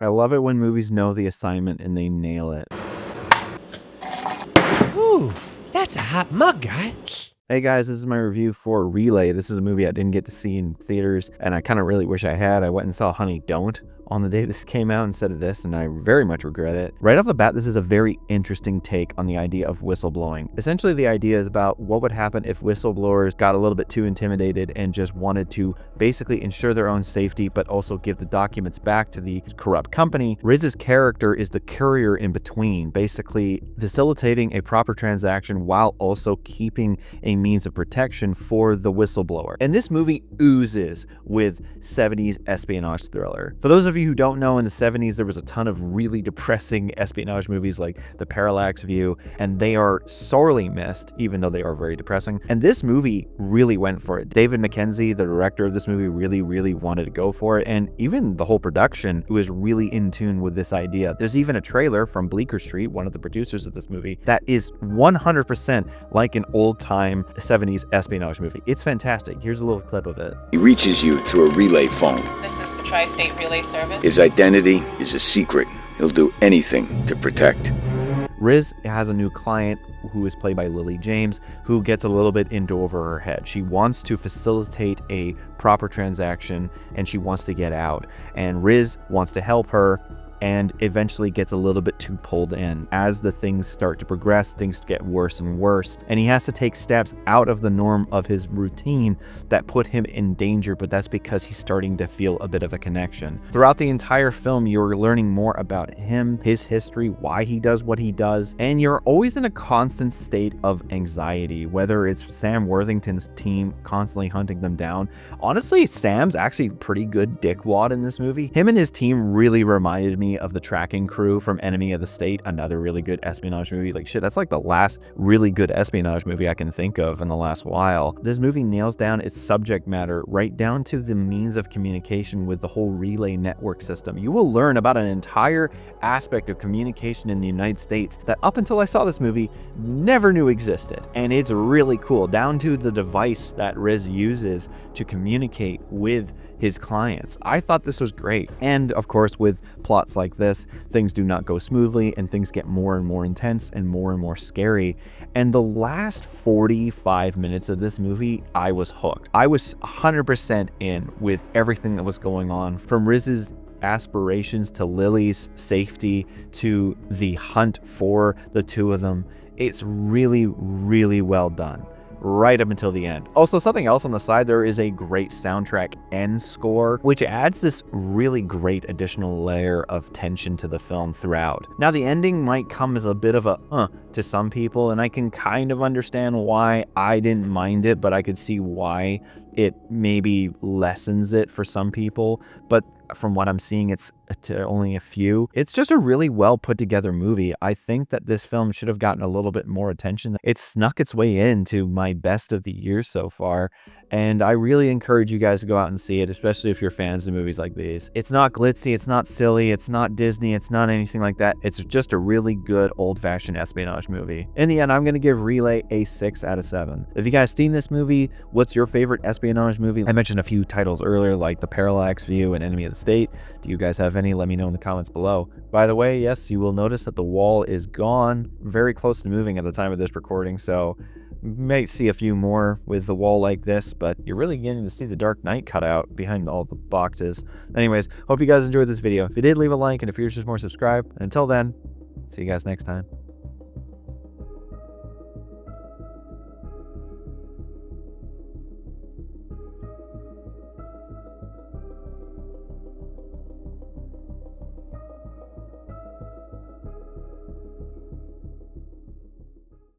I love it when movies know the assignment and they nail it. Ooh, that's a hot mug, guy. Hey guys, this is my review for Relay. This is a movie I didn't get to see in theaters, and I kind of really wish I had. I went and saw Honey, Don't on the day this came out instead of this, and I very much regret it. Right off the bat, this is a very interesting take on the idea of whistleblowing. Essentially, the idea is about what would happen if whistleblowers got a little bit too intimidated and just wanted to basically ensure their own safety, but also give the documents back to the corrupt company. Riz's character is the courier in between, basically facilitating a proper transaction while also keeping a means of protection for the whistleblower. And this movie oozes with 70s espionage thriller. For those of you who don't know, in the 70s, there was a ton of really depressing espionage movies like The Parallax View, and they are sorely missed, even though they are very depressing. And this movie really went for it. David Mackenzie, the director of this movie, really wanted to go for it, and even the whole production was really in tune with this idea. There's even a trailer from Bleecker Street, one of the producers of this movie, that is 100% like an old-time 70s espionage movie. It's fantastic. Here's a little clip of it. He reaches you through a relay phone. This is the Tri-State Relay Service. His identity is a secret. He'll do anything to protect. Riz has a new client who is played by Lily James, who gets a little bit into over her head. She wants to facilitate a proper transaction and she wants to get out. And Riz wants to help her and eventually gets a little bit too pulled in. As the things start to progress, things get worse and worse, and he has to take steps out of the norm of his routine that put him in danger, but that's because he's starting to feel a bit of a connection. Throughout the entire film, you're learning more about him, his history, why he does what he does, and you're always in a constant state of anxiety, whether it's Sam Worthington's team constantly hunting them down. Honestly, Sam's actually pretty good dickwad in this movie. Him and his team really reminded me of the Tracking Crew from Enemy of the State, another really good espionage movie. Like shit, that's like the last really good espionage movie I can think of in the last while. This movie nails down its subject matter right down to the means of communication with the whole relay network system. You will learn about an entire aspect of communication in the United States that up until I saw this movie never knew existed, and it's really cool, down to the device that Riz uses to communicate with his clients. I thought this was great. And of course, with plots like this, things do not go smoothly and things get more and more intense and more scary. And the last 45 minutes of this movie, I was hooked. I was 100% in with everything that was going on, from Riz's aspirations to Lily's safety to the hunt for the two of them. It's really well done right up until the end. Also, something else on the side, there is a great soundtrack and score, which adds this really great additional layer of tension to the film throughout. Now, the ending might come as a bit of a to some people, and I can kind of understand why. I didn't mind it, but I could see why it maybe lessens it for some people. But from what I'm seeing, it's to only a few. It's just a really well put together movie. I think that this film should have gotten a little bit more attention. It snuck its way into my best of the year so far, and I really encourage you guys to go out and see it, especially if you're fans of movies like these. It's not glitzy, it's not silly, it's not Disney, it's not anything like that. It's just a really good old-fashioned espionage movie. In the end, I'm going to give Relay a 6 out of 7. If you guys seen this movie, what's your favorite espionage movie? I mentioned a few titles earlier, like The Parallax View and Enemy of the State. Do you guys have any? Let me know in the comments below. By the way, yes, you will notice that the wall is gone, very close to moving at the time of this recording, so you may see a few more with the wall like this, but you're really getting to see the Dark Knight cut out behind all the boxes. Anyways, hope you guys enjoyed this video. If you did, leave a like, and if you're just more, subscribe. And until then, see you guys next time.